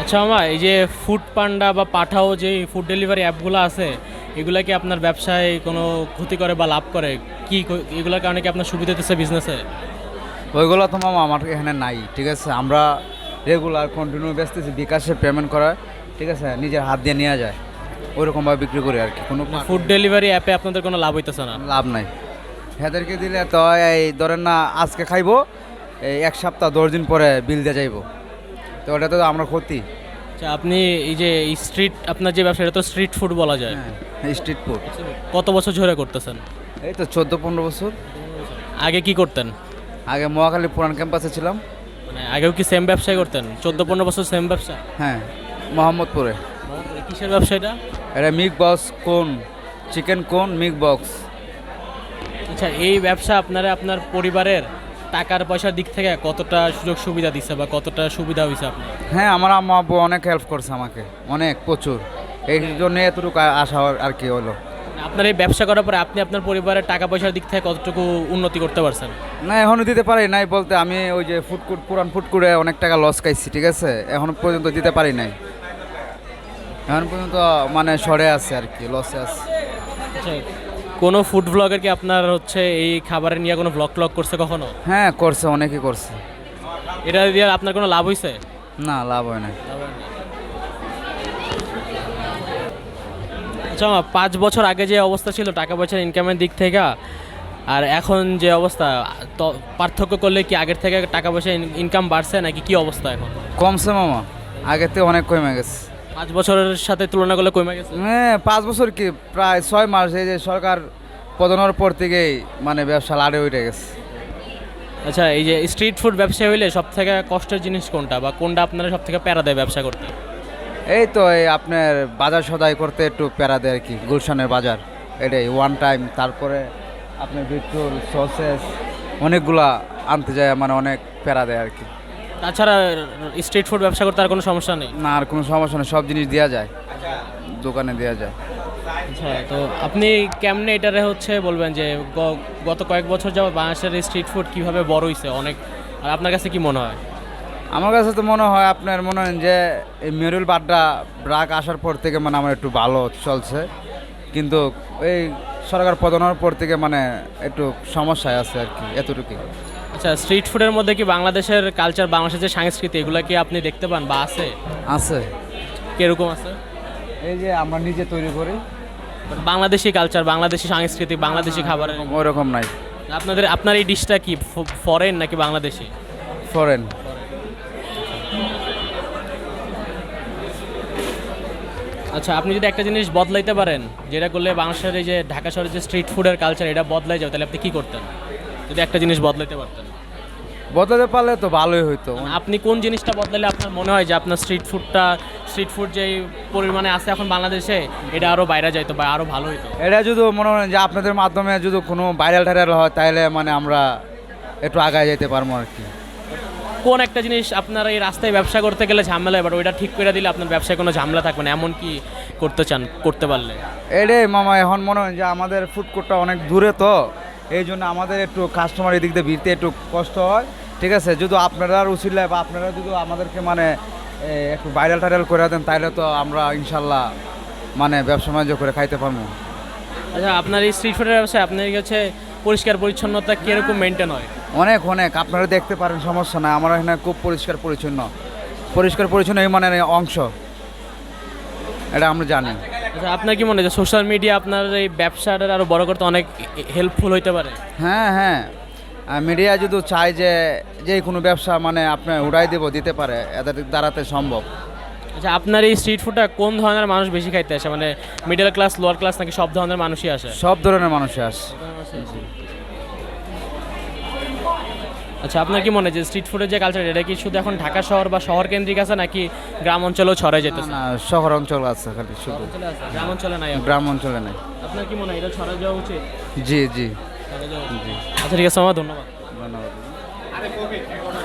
আচ্ছা মামা, এই যে ফুড পান্ডা বা পাঠাও যে ফুড ডেলিভারি অ্যাপগুলো আছে, এগুলা কি আপনার ব্যবসায় কোনো ক্ষতি করে বা লাভ করে? এগুলোর কারণে কি আপনার সুবিধা হতেছে বিজনেসে? ওইগুলো তো মামা আমার এখানে নাই, ঠিক আছে। আমরা রেগুলার কন্টিনিউ বেচতেছি, বিকাশে পেমেন্ট করা, ঠিক আছে, নিজের হাত দিয়ে নেওয়া যায়, ওইরকমভাবে বিক্রি করি আর কি। কোনো ফুড ডেলিভারি অ্যাপে আপনাদের কোনো লাভ হইতেছে না? লাভ নাই। হেদেরকে দিলে তো এই ধরেন না, আজকে খাইবো, এই 1 সপ্তাহ 10 দিন পরে বিল দিয়ে যাইবো, তো ওটা তো আমরা ক্ষতি। আচ্ছা, আপনি এই যে স্ট্রিট, আপনার যে ব্যবসা, এটা তো স্ট্রিট ফুড বলা যায়। হ্যাঁ, স্ট্রিট ফুড। কত বছর ধরে করতেছেন? এই তো 14-15 বছর। আগে কি করতেন? আগে মহাখালী পুরান ক্যাম্পাসে ছিলাম। মানে আগেও কি সেম ব্যবসায় করতেন? 14-15 বছর সেম ব্যবসা? হ্যাঁ, মোহাম্মদপুরে। কিসের ব্যবসা এটা? এটা মিক বক্স কোন, চিকেন কোন, মিক বক্স। আচ্ছা, এই ব্যবসা আপনারা আপনার পরিবারের টাকার পয়সার দিক থেকে কতটা সুযোগ সুবিধা দিচ্ছে বা কতটা সুবিধা হয়েছে আপনার? হ্যাঁ, আমার আম্মা আব্বু অনেক হেল্প করছে আমাকে, অনেক প্রচুর। এই জন্য এতটুকু আশা আর কি হলো। আপনার এই ব্যবসা করার পরে আপনি আপনার পরিবারের টাকা পয়সার দিক থেকে কতটুকু উন্নতি করতে পারছেন? না, এখনও দিতে পারি নাই বলতে, আমি ওই যে পুরান ফুড করে অনেক টাকা লস খাইছি, ঠিক আছে, এখনো পর্যন্ত দিতে পারি নাই। এখন পর্যন্ত মানে সরে আছে আর কি, লসে আছে। আচ্ছা, কোনো ফুড ব্লগার কি আপনার হচ্ছে এই খাবারের নিয়ে কোনো ব্লগ ট্লগ করছে কখনো? হ্যাঁ, করছে, অনেকেই করছে। এটা দিয়ে আপনার কোনো লাভ হয়েছে? না, লাভ হয় না। আচ্ছা, 5 বছর আগে যে অবস্থা ছিল টাকা পয়সার ইনকামের দিক থেকে আর এখন যে অবস্থা, তো পার্থক্য করলে কি আগের থেকে টাকা পয়সা ইনকাম বাড়ছে নাকি কি অবস্থা এখন? কমছে মামা, আগের থেকে অনেক কমে গেছে। 5 বছরের সাথে তুলনা করলে কমে গেছে? হ্যাঁ, 5 বছর কি, প্রায় 6 মাস। এই যে সরকার পতনের পর থেকেই মানে ব্যবসা লাড়ে উঠে গেছে। আচ্ছা, এই যে স্ট্রিট ফুড ব্যবসা হইলে সব থেকে কষ্টের জিনিস কোনটা বা কোনটা আপনারা সব থেকে প্যারা দেয় ব্যবসা করতে? এই তো এই আপনার বাজার সদাই করতে একটু প্যারা দেয় আর কি, গুলশানের বাজার, এটাই ওয়ান টাইম। তারপরে আপনার পেট্রোল, সসেস অনেকগুলা আনতে যায়, মানে অনেক প্যারা দেয় আর কি। তাছাড়া স্ট্রিট ফুড ব্যবসা করতে আর কোনো সমস্যা নেই? না, আর কোনো সমস্যা নেই, সব জিনিস দেওয়া যায়, দোকানে দেওয়া যায়। আচ্ছা, তো আপনি কেমনে এটারে হচ্ছে বলবেন যে গত কয়েক বছর যাবত বাংলাদেশের স্ট্রিট ফুড কীভাবে বড় হয়েছে অনেক, আর আপনার কাছে কি মনে হয়? আমার কাছে তো মনে হয়, আপনার মনে হয় যে এই মেরুল বাড্ডা ব্রাক আসার পর থেকে মানে আমার একটু ভালো চলছে, কিন্তু এই সরকার পতনের পর থেকে মানে একটু সমস্যায় আছে আর কি, এতটুকুই। আচ্ছা, স্ট্রিট ফুডের মধ্যে কি বাংলাদেশের কালচার, বাংলাদেশের যে সংস্কৃতি, এগুলো কি আপনি দেখতে পান বা আছে? আছে, কিরকম আছে? এই যে আমরা নিজে তৈরি করি। বাংলাদেশি কালচার, বাংলাদেশি সংস্কৃতি, বাংলাদেশি খাবার ওই রকম নাই। আপনার এই ডিশটা কি ফরেন নাকি বাংলাদেশি? ফরেন। আচ্ছা, আপনি যদি একটা জিনিস বদলাইতে পারেন, যেটা করলে বাংলাদেশের এই যে ঢাকা শহরের যে স্ট্রিট ফুডের কালচার, এটা বদলাই যাবে, তাহলে আপনি কি করতেন যদি একটা জিনিস বদলাইতে পারতেন? বদলাতে পারলে তো ভালোই হইতো। আপনি কোন জিনিসটা বদলালে আপনার মনে হয় যে আপনার স্ট্রিট ফুড যে পরিমাণে আছে এখন বাংলাদেশে, এটা আরও বাইরে যাইতো বা আরও ভালো হইতো? এটা যদি মনে হয় যে আপনাদের মাধ্যমে যদি কোনো ভাইরাল টাইরাল হয়, তাহলে মানে আমরা একটু আগায় যেতে পারবো আর কি। কোন একটা জিনিস আপনার এই রাস্তায় ব্যবসা করতে গেলে ঝামেলা, এবার ওইটা ঠিক করে দিলে আপনার ব্যবসায় কোনো ঝামেলা থাকবে না, এমন কি করতে চান, করতে পারলে? এটাই মামা, এখন মনে হয় যে আমাদের ফুড কোর্টটা অনেক দূরে, তো এই জন্য আমাদের একটু কাস্টমার এদিক দিয়ে ভিড়তে একটু কষ্ট হয়, ঠিক আছে। যদি আপনারা উচিল্লায় বা আপনারা যদি আমাদেরকে মানে একটু ভাইরাল টাইরাল করে দেন, তাহলে তো আমরা ইনশাল্লাহ মানে ব্যবসা বাণিজ্য করে খাইতে পারবো। আচ্ছা, আপনার এই স্ট্রিট ফুডের ব্যবসায় আপনার হচ্ছে পরিষ্কার পরিচ্ছন্নতা কীরকম মেনটেন হয়? অনেক অনেক, আপনারা দেখতে পারেন, সমস্যা নাই। আমার এখানে খুব পরিষ্কার পরিচ্ছন্ন এই মানে অংশ, এটা আমরা জানি। আচ্ছা, আপনার কি মনে হয় যে সোশ্যাল মিডিয়া আপনার এই ব্যবসাটা আরও বড় করতে অনেক হেল্পফুল হইতে পারে? হ্যাঁ হ্যাঁ, মিডিয়া যদি চায় যে কোনো ব্যবসা মানে আপনি উড়াই দিতে পারে, এদের দ্বারাতে সম্ভব। আচ্ছা, আপনার এই স্ট্রিট ফুডটা কোন ধরনের মানুষ বেশি খাইতে আসে, মানে মিডল ক্লাস, লোয়ার ক্লাস নাকি সব ধরনের মানুষই আসে? সব ধরনের মানুষই আসে। আচ্ছা, আপনার কি মনে হয় যে স্ট্রিট ফুডের যে কালচার, এটা কি শুধু এখন ঢাকা শহর বা শহর কেন্দ্রিক আছে নাকি গ্রাম অঞ্চলেও ছড়াই যেতেছে? না, শহর অঞ্চল আছে খালি, শুধু গ্রাম অঞ্চলে নাই? গ্রাম অঞ্চলে নাই। আপনার কি মনে হয় এটা ছড়াই যাওয়া উচিত? জি জি আচ্ছা, ঠিক আছে মামা, ধন্যবাদ। ধন্যবাদ।